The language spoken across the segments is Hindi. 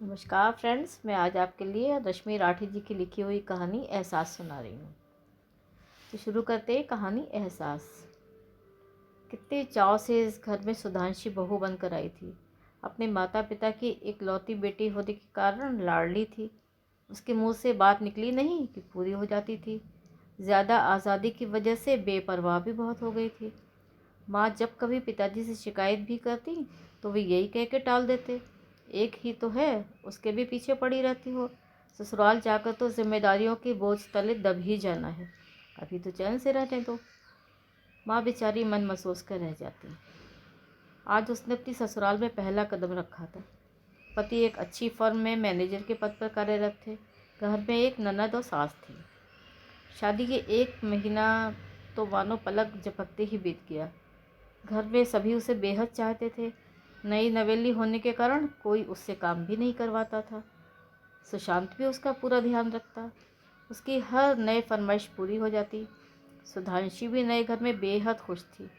नमस्कार फ्रेंड्स, मैं आज आपके लिए रश्मि राठी जी की लिखी हुई कहानी एहसास सुना रही हूँ। तो शुरू करते हैं कहानी एहसास। कितने चाव से इस घर में सुधांशी बहू बनकर आई थी। अपने माता पिता की इकलौती बेटी होने के कारण लाडली थी। उसके मुंह से बात निकली नहीं कि पूरी हो जाती थी। ज़्यादा आज़ादी की वजह से बेपरवाह भी बहुत हो गई थी। माँ जब कभी पिताजी से शिकायत भी करती तो वे यही कह के टाल देते, एक ही तो है, उसके भी पीछे पड़ी रहती हो। ससुराल जाकर तो जिम्मेदारियों के बोझ तले दब ही जाना है, अभी तो चैन से रहने दो। माँ बेचारी मन महसूस कर रह जाती। आज उसने अपनी ससुराल में पहला कदम रखा था। पति एक अच्छी फर्म में मैनेजर के पद पर कार्यरत थे। घर में एक ननद और सास थी। शादी के एक महीना तो मानो पलक झपकते ही बीत गया। घर में सभी उसे बेहद चाहते थे। नई नवेली होने के कारण कोई उससे काम भी नहीं करवाता था। सुशांत भी उसका पूरा ध्यान रखता। उसकी हर नई फरमाइश पूरी हो जाती। सुधांशी भी नए घर में बेहद खुश थी।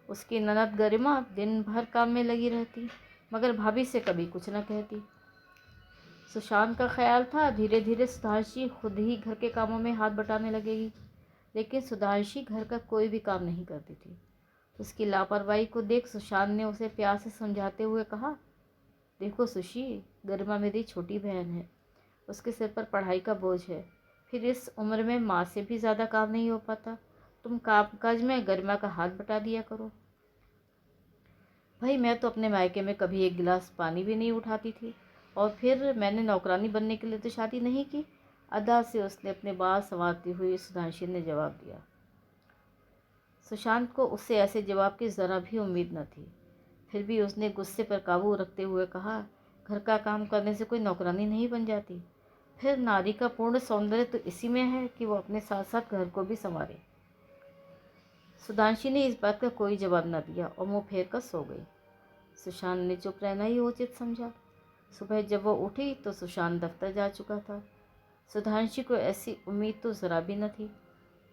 उसकी ननद गरिमा दिन भर काम में लगी रहती, मगर भाभी से कभी कुछ न कहती। सुशांत का ख्याल था धीरे धीरे सुधांशी खुद ही घर के कामों में हाथ बटाने लगेगी, लेकिन सुधांशी घर का कोई भी काम नहीं करती थी। उसकी लापरवाही को देख सुशांत ने उसे प्यार से समझाते हुए कहा, देखो सुशी, गरिमा मेरी छोटी बहन है। उसके सिर पर पढ़ाई का बोझ है। फिर इस उम्र में माँ से भी ज़्यादा काम नहीं हो पाता। तुम काम काज में गरिमा का हाथ बटा दिया करो। भाई, मैं तो अपने मायके में कभी एक गिलास पानी भी नहीं उठाती थी, और फिर मैंने नौकरानी बनने के लिए तो शादी नहीं की। अदा से उसने अपने बाल संवारती हुई सुधांशी ने जवाब दिया। सुशांत को उससे ऐसे जवाब की ज़रा भी उम्मीद न थी। फिर भी उसने गुस्से पर काबू रखते हुए कहा, घर का काम करने से कोई नौकरानी नहीं बन जाती। फिर नारी का पूर्ण सौंदर्य तो इसी में है कि वो अपने साथ साथ घर को भी संवारे। सुधांशी ने इस बात का कोई जवाब न दिया और मुंह फेर कर सो गई। सुशांत ने चुप रहना ही उचित समझा। सुबह जब वो उठी तो सुशांत दफ्तर जा चुका था। सुधांशी को ऐसी उम्मीद तो ज़रा भी न थी।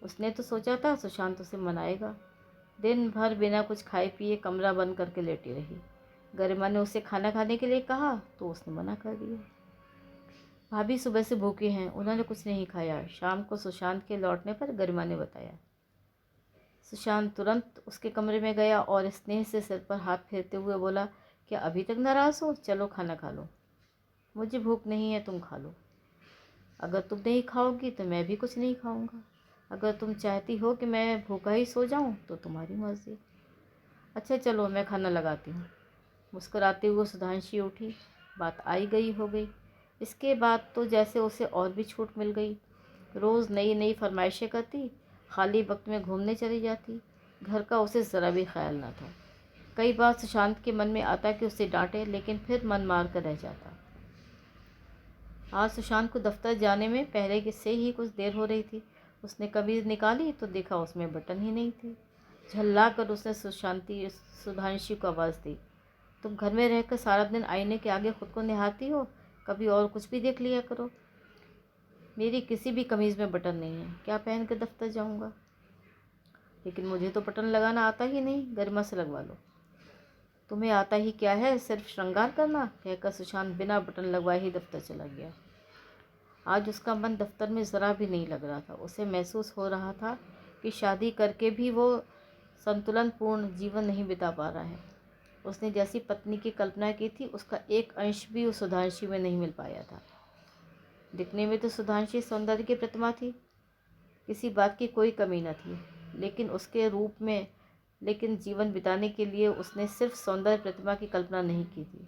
उसने तो सोचा था सुशांत उसे मनाएगा। दिन भर बिना कुछ खाए पिए कमरा बंद करके लेटी रही। गरिमा ने उसे खाना खाने के लिए कहा तो उसने मना कर दिया। भाभी सुबह से भूखे हैं, उन्होंने कुछ नहीं खाया, शाम को सुशांत के लौटने पर गरिमा ने बताया। सुशांत तुरंत उसके कमरे में गया और स्नेह से सिर पर हाथ फेरते हुए बोला, क्या अभी तक नाराज़ हो? चलो खाना खा लो। मुझे भूख नहीं है, तुम खा लो। अगर तुम नहीं खाओगी तो मैं भी कुछ नहीं खाऊंगा। अगर तुम चाहती हो कि मैं भूखा ही सो जाऊं तो तुम्हारी मर्जी। अच्छा चलो, मैं खाना लगाती हूँ। मुस्कुराते हुए सुधांशी उठी। बात आई गई हो गई। इसके बाद तो जैसे उसे और भी छूट मिल गई। रोज़ नई नई फरमाइशें करती, खाली वक्त में घूमने चली जाती। घर का उसे ज़रा भी ख्याल न था। कई बार सुशांत के मन में आता कि उसे डांटे, लेकिन फिर मन मार कर रह जाता। आज सुशांत को दफ्तर जाने में पहले से ही कुछ देर हो रही थी। उसने कमीज़ निकाली तो देखा उसमें बटन ही नहीं थी। झल्ला कर उसने सुधांशी को आवाज़ दी, तुम घर में रहकर सारा दिन आईने के आगे खुद को निहारती हो, कभी और कुछ भी देख लिया करो। मेरी किसी भी कमीज़ में बटन नहीं है, क्या पहन कर दफ्तर जाऊंगा? लेकिन मुझे तो बटन लगाना आता ही नहीं, गरिमा से लगवा लो। तुम्हें आता ही क्या है, सिर्फ श्रृंगार करना, कहकर सुशांत बिना बटन लगवाए ही दफ्तर चला गया। आज उसका मन दफ्तर में ज़रा भी नहीं लग रहा था। उसे महसूस हो रहा था कि शादी करके भी वो संतुलनपूर्ण जीवन नहीं बिता पा रहा है। उसने जैसी पत्नी की कल्पना की थी, उसका एक अंश भी उस सुधांशी में नहीं मिल पाया था। दिखने में तो सुधांशी सौंदर्य की प्रतिमा थी, किसी बात की कोई कमी न थी, लेकिन उसके रूप में, लेकिन जीवन बिताने के लिए उसने सिर्फ सौंदर्य प्रतिमा की कल्पना नहीं की थी।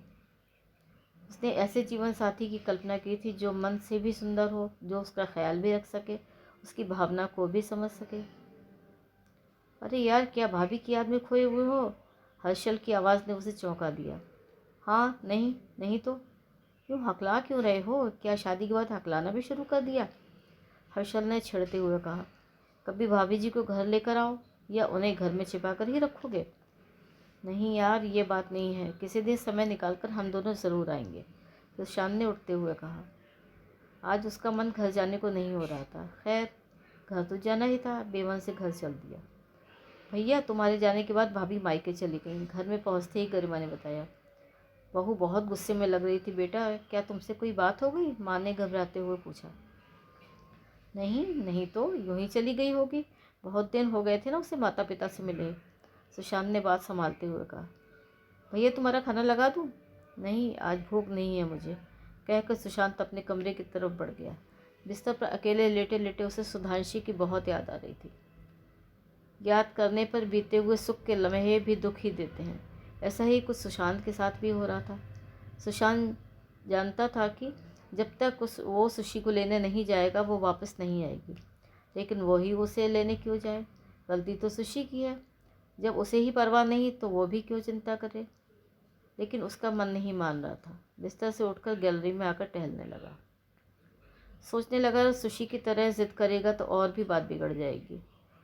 उसने ऐसे जीवन साथी की कल्पना की थी जो मन से भी सुंदर हो, जो उसका ख्याल भी रख सके, उसकी भावना को भी समझ सके। अरे यार, क्या भाभी की याद में खोए हुए हो? हर्षल की आवाज़ ने उसे चौंका दिया। हाँ, नहीं नहीं तो क्यों हकला क्यों रहे हो? क्या शादी के बाद हकलाना भी शुरू कर दिया? हर्षल ने छिड़ते हुए कहा। कभी भाभी जी को घर लेकर आओ, या उन्हें घर में छिपा कर ही रखोगे? नहीं यार, ये बात नहीं है, किसी दिन समय निकाल कर हम दोनों ज़रूर आएंगे, सुशांत ने उठते हुए कहा। आज उसका मन घर जाने को नहीं हो रहा था। खैर, घर तो जाना ही था, बेमन से घर चल दिया। भैया, तुम्हारे जाने के बाद भाभी मायके चली गई, घर में पहुंचते ही गरिमा ने बताया। बहू बहुत गुस्से में लग रही थी। बेटा क्या तुमसे कोई बात हो गई? माँ ने घबराते हुए पूछा। नहीं नहीं तो यूं ही चली गई होगी, बहुत दिन हो गए थे ना उसे माता पिता से मिले, सुशांत ने बात संभालते हुए कहा। भैया तुम्हारा खाना लगा दूँ? नहीं आज भूख नहीं है मुझे, कहकर सुशांत अपने कमरे की तरफ बढ़ गया। बिस्तर पर अकेले लेटे लेटे उसे सुधांशी की बहुत याद आ रही थी। याद करने पर बीते हुए सुख के लम्हे भी दुख ही देते हैं। ऐसा ही कुछ सुशांत के साथ भी हो रहा था। सुशांत जानता था कि जब तक वो सुशी को लेने नहीं जाएगा वो वापस नहीं आएगी, लेकिन वही उसे लेने क्यों जाए? गलती तो सुशी की है। जब उसे ही परवाह नहीं तो वो भी क्यों चिंता करे? लेकिन उसका मन नहीं मान रहा था। बिस्तर से उठकर गैलरी में आकर टहलने लगा। सोचने लगा सुशी की तरह जिद करेगा तो और भी बात बिगड़ जाएगी।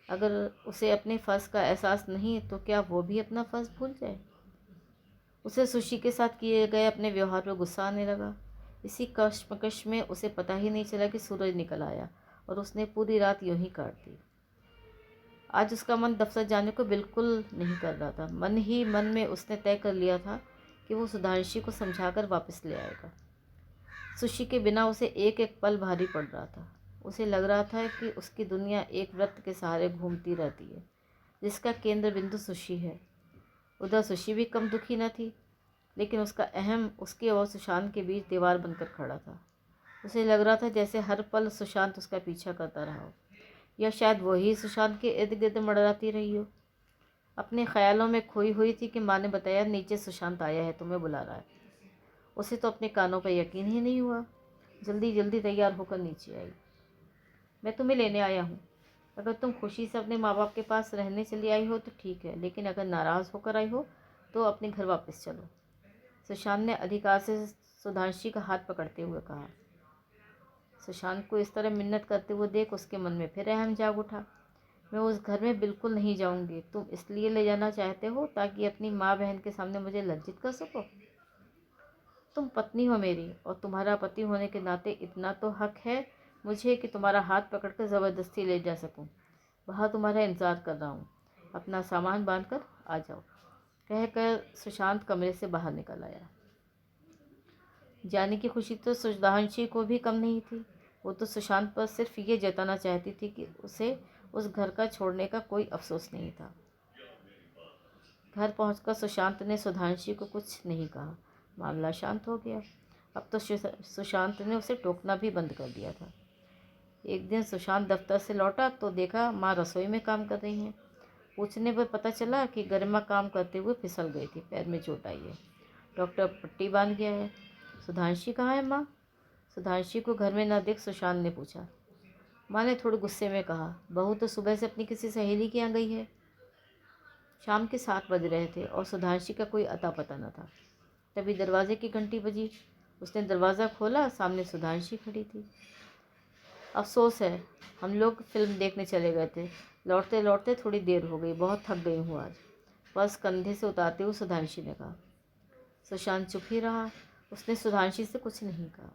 अगर उसे अपने फ़र्ज का एहसास नहीं तो क्या वो भी अपना फ़र्ज भूल जाए? उसे सुशी के साथ किए गए अपने व्यवहार पर गुस्सा आने लगा। इसी कश्मकश में उसे पता ही नहीं चला कि सूरज निकल आया और उसने पूरी रात यूं ही काट दी। आज उसका मन दफ्तर जाने को बिल्कुल नहीं कर रहा था। मन ही मन में उसने तय कर लिया था कि वो सुधांशी को समझाकर वापस ले आएगा। सुशी के बिना उसे एक एक पल भारी पड़ रहा था। उसे लग रहा था कि उसकी दुनिया एक वृत्त के सहारे घूमती रहती है जिसका केंद्र बिंदु सुशी है। उधर सुशी भी कम दुखी न थी, लेकिन उसका अहम उसके और सुशांत के बीच दीवार बनकर खड़ा था। उसे लग रहा था जैसे हर पल सुशांत उसका पीछा करता रहा हो, या शायद वही सुशांत के इर्द गिर्द मंडराती रही हो। अपने ख्यालों में खोई हुई थी कि माँ ने बताया नीचे सुशांत आया है, तुम्हें बुला रहा है। उसे तो अपने कानों पर यकीन ही नहीं हुआ। जल्दी जल्दी तैयार होकर नीचे आई। मैं तुम्हें लेने आया हूँ। अगर तुम खुशी से अपने माँ बाप के पास रहने चली आई हो तो ठीक है, लेकिन अगर नाराज़ होकर आई हो तो अपने घर वापस चलो, सुशांत ने अधिकार से सुधांशी का हाथ पकड़ते हुए कहा। सुशांत को इस तरह मिन्नत करते हुए देख उसके मन में फिर अहम जाग उठा। मैं उस घर में बिल्कुल नहीं जाऊंगी। तुम इसलिए ले जाना चाहते हो ताकि अपनी माँ बहन के सामने मुझे लज्जित कर सको? तुम पत्नी हो मेरी, और तुम्हारा पति होने के नाते इतना तो हक है मुझे कि तुम्हारा हाथ पकड़कर ज़बरदस्ती ले जा सकूं। वहाँ तुम्हारा इंतज़ार कर रहा हूँ, अपना सामान बांधकर आ जाओ, कहकर सुशांत कमरे से बाहर निकल आया। जाने की खुशी तो सुधांशी को भी कम नहीं थी। वो तो सुशांत पर सिर्फ ये जताना चाहती थी कि उसे उस घर का छोड़ने का कोई अफसोस नहीं था। घर पहुंचकर सुशांत ने सुधांशी को कुछ नहीं कहा। मामला शांत हो गया। अब तो सुशांत ने उसे टोकना भी बंद कर दिया था। एक दिन सुशांत दफ्तर से लौटा तो देखा माँ रसोई में काम कर रही हैं। पूछने पर पता चला कि गरिमा काम करते हुए फिसल गई थी, पैर में चोट आई है, डॉक्टर पट्टी बांध गया है। सुधांशी कहाँ है माँ? सुधांशी को घर में न देख सुशांत ने पूछा। माँ ने थोड़े गुस्से में कहा, बहू तो सुबह से अपनी किसी सहेली के यहाँ गई है। शाम के 7 बज रहे थे और सुधांशी का कोई अता पता न था। तभी दरवाजे की घंटी बजी। उसने दरवाज़ा खोला, सामने सुधांशी खड़ी थी। अफसोस है, हम लोग फिल्म देखने चले गए थे, लौटते लौटते थोड़ी देर हो गई, बहुत थक गई हूँ आज, पर्स कंधे से उतारते हुए सुधांशी ने कहा। सुशांत चुप ही रहा। उसने सुधांशी से कुछ नहीं कहा।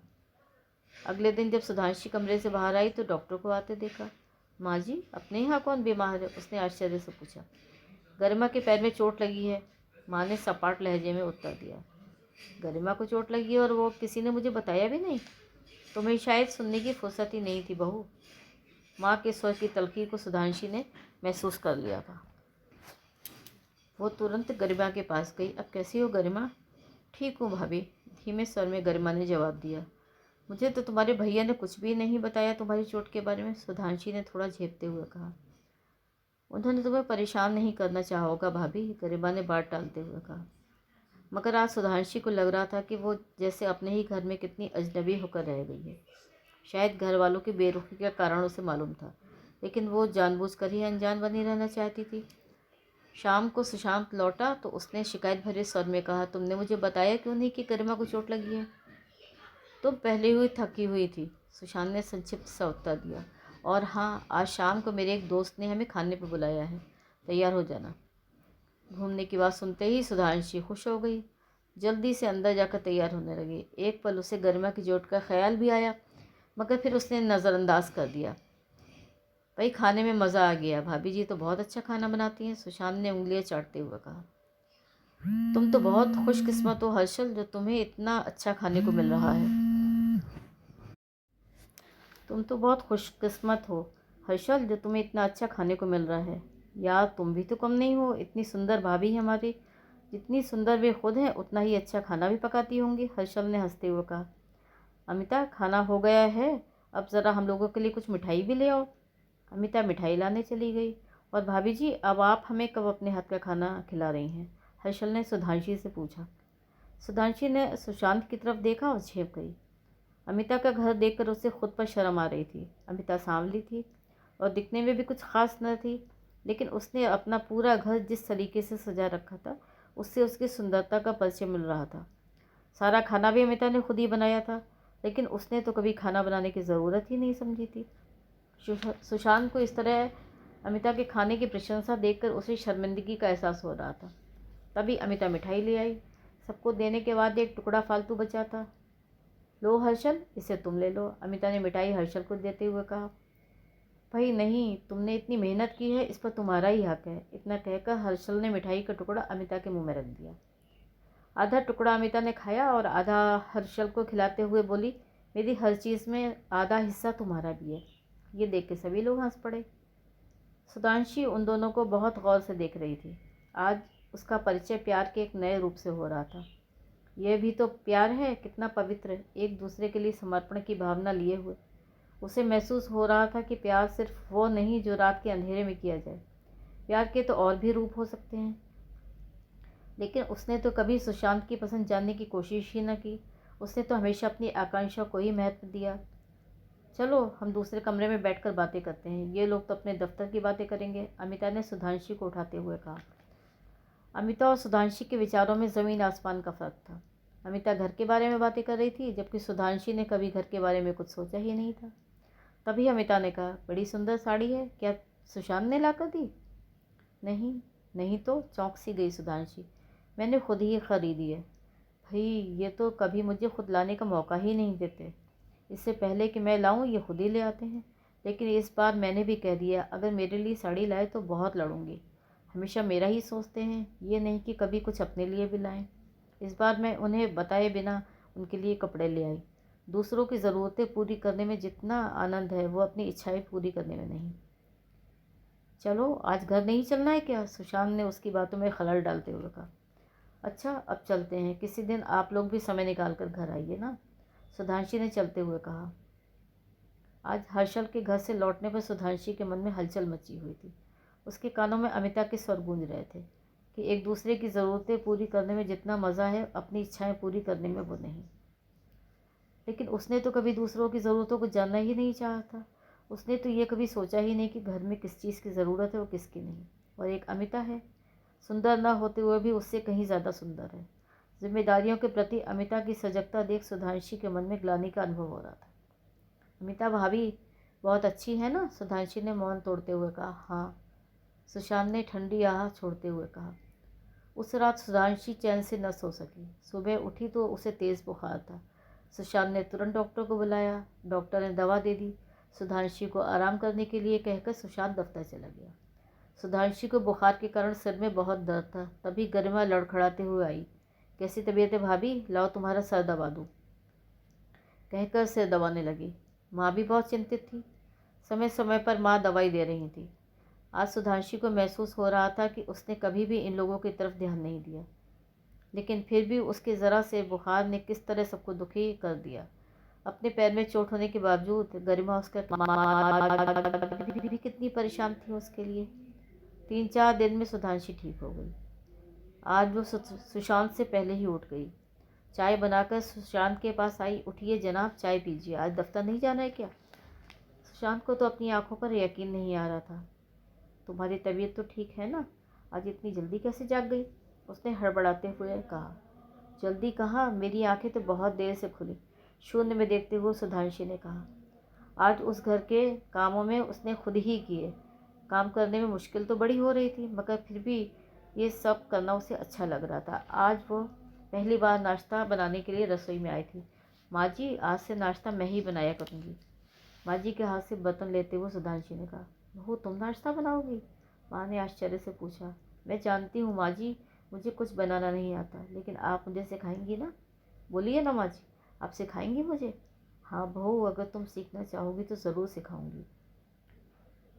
अगले दिन जब सुधांशी कमरे से बाहर आई तो डॉक्टर को आते देखा। माँ जी, अपने यहाँ कौन बीमार है? उसने आश्चर्य से पूछा। गरिमा के पैर में चोट लगी है, माँ ने सपाट लहजे में उत्तर दिया। गरिमा को चोट लगी और वो किसी ने मुझे बताया भी नहीं? तुम्हें शायद सुनने की फुर्सत ही नहीं थी बहू। माँ के स्वर की तलखी को सुधांशी ने महसूस कर लिया था। वो तुरंत गरिमा के पास गई। अब कैसी हो गरिमा? ठीक हूँ भाभी, धीमे स्वर में गरिमा ने जवाब दिया। मुझे तो तुम्हारे भैया ने कुछ भी नहीं बताया तुम्हारी चोट के बारे में, सुधांशी ने थोड़ा झेपते हुए कहा। उन्होंने तुम्हें परेशान नहीं करना चाहा होगा भाभी, गरिमा ने बात टालते हुए कहा। मगर आज सुधांशी को लग रहा था कि वो जैसे अपने ही घर में कितनी अजनबी होकर रह गई है। शायद घर वालों की बेरुखी का कारण उसे मालूम था, लेकिन वो जानबूझकर ही अनजान बनी रहना चाहती थी। शाम को सुशांत लौटा तो उसने शिकायत भरे स्वर में कहा, तुमने मुझे बताया क्यों नहीं कि गरिमा को चोट लगी है? तुम पहले हुई थकी हुई थी, सुशांत ने संक्षिप्त सा उत्तर दिया। और हाँ, आज शाम को मेरे एक दोस्त ने हमें खाने पर बुलाया है, तैयार हो जाना। घूमने की बात सुनते ही सुधांशी खुश हो गई। जल्दी से अंदर जाकर तैयार होने लगी। एक पल उसे गरिमा की चोट का ख्याल भी आया, मगर फिर उसने नज़रअंदाज कर दिया। भाई खाने में मज़ा आ गया, भाभी जी तो बहुत अच्छा खाना बनाती हैं, सुशांत ने उंगलियां चाटते हुए कहा। तुम तो बहुत खुशकिस्मत हो हर्षल, जो तुम्हें इतना अच्छा खाने को मिल रहा है। तुम तो बहुत खुशकिस्मत हो हर्षल, जो तुम्हें इतना अच्छा खाने को मिल रहा है। यार तुम भी तो कम नहीं हो, इतनी सुंदर भाभी है हमारी। जितनी सुंदर वे खुद हैं उतना ही अच्छा खाना भी पकाती होंगी, हर्षल ने हंसते हुए कहा। अमिता, खाना हो गया है, अब ज़रा हम लोगों के लिए कुछ मिठाई भी ले आओ। अमिता मिठाई लाने चली गई। और भाभी जी, अब आप हमें कब अपने हाथ का खाना खिला रही हैं? हर्षल ने सुधांशी से पूछा। सुधांशी ने सुशांत की तरफ देखा और झेप गई। अमिता का घर देखकर उसे खुद पर शर्म आ रही थी। अमिता सांवली थी और दिखने में भी कुछ खास न थी, लेकिन उसने अपना पूरा घर जिस तरीके से सजा रखा था उससे उसकी सुंदरता का परिचय मिल रहा था। सारा खाना भी अमिता ने खुद ही बनाया था, लेकिन उसने तो कभी खाना बनाने की ज़रूरत ही नहीं समझी थी। सुशांत को इस तरह अमिता के खाने की प्रशंसा देखकर उसे शर्मिंदगी का एहसास हो रहा था। तभी अमिता मिठाई ले आई। सबको देने के बाद एक टुकड़ा फालतू बचा था। लो हर्षल, इसे तुम ले लो, अमिता ने मिठाई हर्षल को देते हुए कहा। भाई नहीं, तुमने इतनी मेहनत की है, इस पर तुम्हारा ही हक है। इतना कहकर हर्षल ने मिठाई का टुकड़ा अमिता के मुंह में रख दिया। आधा टुकड़ा अमिता ने खाया और आधा हर्षल को खिलाते हुए बोली, मेरी हर चीज़ में आधा हिस्सा तुम्हारा भी है। ये देख के सभी लोग हंस पड़े। सुधांशी उन दोनों को बहुत गौर से देख रही थी। आज उसका परिचय प्यार के एक नए रूप से हो रहा था। यह भी तो प्यार है, कितना पवित्र, एक दूसरे के लिए समर्पण की भावना लिए हुए। उसे महसूस हो रहा था कि प्यार सिर्फ वो नहीं जो रात के अंधेरे में किया जाए। प्यार के तो और भी रूप हो सकते हैं। लेकिन उसने तो कभी सुशांत की पसंद जानने की कोशिश ही न की। उसने तो हमेशा अपनी आकांक्षा को ही महत्व दिया। चलो हम दूसरे कमरे में बैठकर बातें करते हैं, ये लोग तो अपने दफ्तर की बातें करेंगे, अमिता ने सुधांशी को उठाते हुए कहा। अमिता और सुधांशी के विचारों में ज़मीन आसमान का फ़र्क था। अमिता घर के बारे में बातें कर रही थी, जबकि सुधांशी ने कभी घर के बारे में कुछ सोचा ही नहीं था। तभी अमिता ने कहा, बड़ी सुंदर साड़ी है, क्या सुशांत ने लाकर दी? नहीं, नहीं तो, चौंक सी गई सुधांशी। मैंने खुद ही ख़रीदी है। भाई, ये तो कभी मुझे खुद लाने का मौका ही नहीं देते। इससे पहले कि मैं लाऊं ये खुद ही ले आते हैं। लेकिन इस बार मैंने भी कह दिया, अगर मेरे लिए साड़ी लाए तो बहुत लड़ूंगी। हमेशा मेरा ही सोचते हैं, ये नहीं कि कभी कुछ अपने लिए भी लाएं। इस बार मैं उन्हें बताए बिना उनके लिए कपड़े ले आई। दूसरों की ज़रूरतें पूरी करने में जितना आनंद है वो अपनी इच्छाएं पूरी करने में नहीं। चलो, आज घर नहीं चलना है क्या? सुशांत ने उसकी बातों में खलल डालते हुए कहा। अच्छा, अब चलते हैं, किसी दिन आप लोग भी समय निकाल कर घर आइए ना, सुधांशी ने चलते हुए कहा। आज हर्षल के घर से लौटने पर सुधांशी के मन में हलचल मची हुई थी। उसके कानों में अमिता के स्वर गूंज रहे थे कि एक दूसरे की ज़रूरतें पूरी करने में जितना मज़ा है अपनी इच्छाएं पूरी करने में वो नहीं। लेकिन उसने तो कभी दूसरों की ज़रूरतों को जानना ही नहीं चाहा था। उसने तो ये कभी सोचा ही नहीं कि घर में किस चीज़ की ज़रूरत है और किसकी नहीं। और एक अमिता है, सुंदर न होते हुए भी उससे कहीं ज़्यादा सुंदर है। जिम्मेदारियों के प्रति अमिता की सजगता देख सुधांशी के मन में ग्लानि का अनुभव हो रहा था। अमिता भाभी बहुत अच्छी है ना? सुधांशी ने मौन तोड़ते हुए कहा। हाँ, सुशांत ने ठंडी आह छोड़ते हुए कहा। उस रात सुधांशी चैन से न सो सकी। सुबह उठी तो उसे तेज़ बुखार था। सुशांत ने तुरंत डॉक्टर को बुलाया। डॉक्टर ने दवा दे दी। सुधांशी को आराम करने के लिए कहकर सुशांत दफ्तर चला गया। सुधांशी को बुखार के कारण सिर में बहुत दर्द था। तभी गरिमा लड़खड़ाते हुए आई। कैसी तबीयत है भाभी? लाओ तुम्हारा सर दबा दूँ, कहकर सिर दबाने लगी। माँ भी बहुत चिंतित थी। समय समय पर माँ दवाई दे रही थी। आज सुधांशी को महसूस हो रहा था कि उसने कभी भी इन लोगों की तरफ ध्यान नहीं दिया, लेकिन फिर भी उसके ज़रा से बुखार ने किस तरह सबको दुखी कर दिया। अपने पैर में चोट होने के बावजूद गरिमा उसका भी कितनी परेशान थी उसके लिए। 3-4 दिन में सुधांशी ठीक हो गई। आज वो सुशांत से पहले ही उठ गई। चाय बनाकर सुशांत के पास आई। उठिए जनाब, चाय पीजिए, आज दफ्तर नहीं जाना है क्या? सुशांत को तो अपनी आंखों पर यकीन नहीं आ रहा था। तुम्हारी तबीयत तो ठीक है ना? आज इतनी जल्दी कैसे जाग गई? उसने हड़बड़ाते हुए कहा। जल्दी कहाँ, मेरी आंखें तो बहुत देर से खुली, शून्य में देखते हुए सुधांशी ने कहा। आज उस घर के कामों में उसने खुद ही किए। काम करने में मुश्किल तो बड़ी हो रही थी, मगर फिर भी ये सब करना उसे अच्छा लग रहा था। आज वो पहली बार नाश्ता बनाने के लिए रसोई में आई थी। माँ जी, आज से नाश्ता मैं ही बनाया करूँगी, माँ जी के हाथ से बर्तन लेते हुए सुधांशी ने कहा। बहू, तुम नाश्ता बनाओगी? माँ ने आश्चर्य से पूछा। मैं जानती हूँ माँ जी, मुझे कुछ बनाना नहीं आता, लेकिन आप मुझे सिखाएंगी ना? बोलिए ना माँ जी, आप सिखाएंगी मुझे? हाँ बहू, अगर तुम सीखना चाहोगी तो ज़रूर सिखाऊंगी।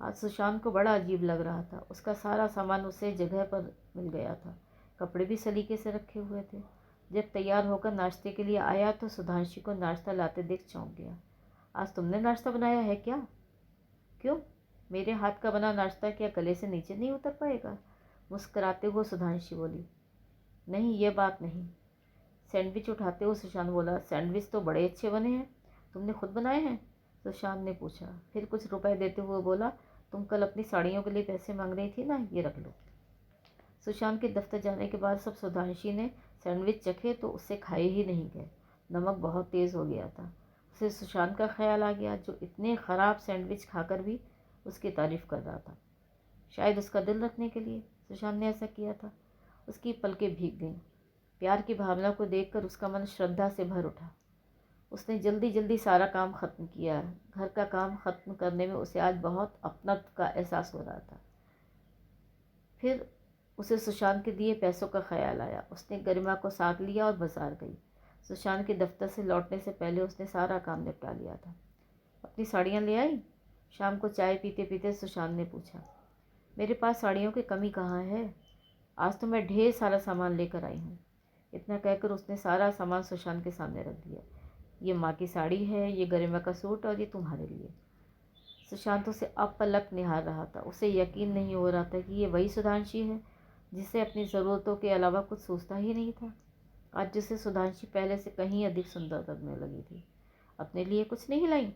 आज सुशांत को बड़ा अजीब लग रहा था। उसका सारा सामान उसे जगह पर मिल गया था, कपड़े भी सलीके से रखे हुए थे। जब तैयार होकर नाश्ते के लिए आया तो सुधांशु को नाश्ता लाते देख चौंक गया। आज तुमने नाश्ता बनाया है क्या? क्यों? मेरे हाथ का बना नाश्ता क्या गले से नीचे नहीं उतर पाएगा? मुस्कुराते हुए सुधांशु बोली। नहीं, ये बात नहीं। सैंडविच उठाते हुए सुशांत बोला। सैंडविच तो बड़े अच्छे बने हैं, तुमने खुद बनाए हैं? सुशांत ने पूछा। फिर कुछ रुपए देते हुए बोला, तुम कल अपनी साड़ियों के लिए पैसे मांग रही थी ना, ये रख लो। सुशांत के दफ्तर जाने के बाद सब सुधांशी ने सैंडविच चखे तो उससे खाए ही नहीं गए। नमक बहुत तेज़ हो गया था। उसे सुशांत का ख्याल आ गया, जो इतने ख़राब सैंडविच खाकर भी उसकी तारीफ़ कर रहा था। शायद उसका दिल रखने के लिए सुशांत ने ऐसा किया था। उसकी पलकें भीग गईं। प्यार की भावना को देखकर उसका मन श्रद्धा से भर उठा। उसने जल्दी जल्दी सारा काम ख़त्म किया। घर का काम ख़त्म करने में उसे आज बहुत अपनत्व का एहसास हो रहा था। फिर उसे सुशांत के दिए पैसों का ख्याल आया। उसने गरिमा को साथ लिया और बाजार गई। सुशांत के दफ्तर से लौटने से पहले उसने सारा काम निपटा लिया था। अपनी साड़ियाँ ले आई? शाम को चाय पीते पीते सुशांत ने पूछा। मेरे पास साड़ियों की कमी कहाँ है, आज तो मैं ढेर सारा सामान लेकर आई हूँ। इतना कहकर उसने सारा सामान सुशांत के सामने रख दिया। ये माँ की साड़ी है, ये गरिमा का सूट और ये तुम्हारे लिए। सुशांत उसे अपलक निहार रहा था। उसे यकीन नहीं हो रहा था कि ये वही सुधांशी है जिसे अपनी ज़रूरतों के अलावा कुछ सोचता ही नहीं था। आज जिसे सुधांशी पहले से कहीं अधिक सुंदर लगने लगी थी। अपने लिए कुछ नहीं लाई?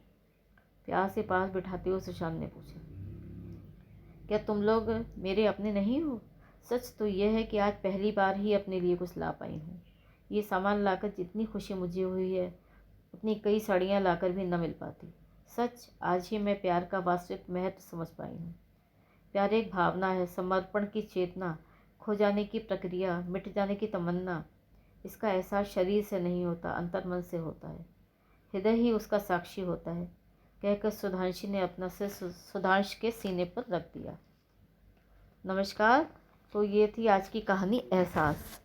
प्यार से पास बिठाते हुए सुशांत ने पूछा। क्या तुम लोग मेरे अपने नहीं हो? सच तो यह है कि आज पहली बार ही अपने लिए कुछ ला पाई हूँ। ये सामान लाकर जितनी खुशी मुझे हुई है उतनी कई साड़ियाँ लाकर भी न मिल पाती। सच, आज ही मैं प्यार का वास्तविक महत्व समझ पाई हूँ। प्यार एक भावना है, समर्पण की चेतना, खो जाने की प्रक्रिया, मिट जाने की तमन्ना। इसका एहसास शरीर से नहीं होता, अंतर्मन से होता है। हृदय ही उसका साक्षी होता है, कहकर सुधांशी ने अपना सिर सुधांश के सीने पर रख दिया। नमस्कार। तो ये थी आज की कहानी एहसास।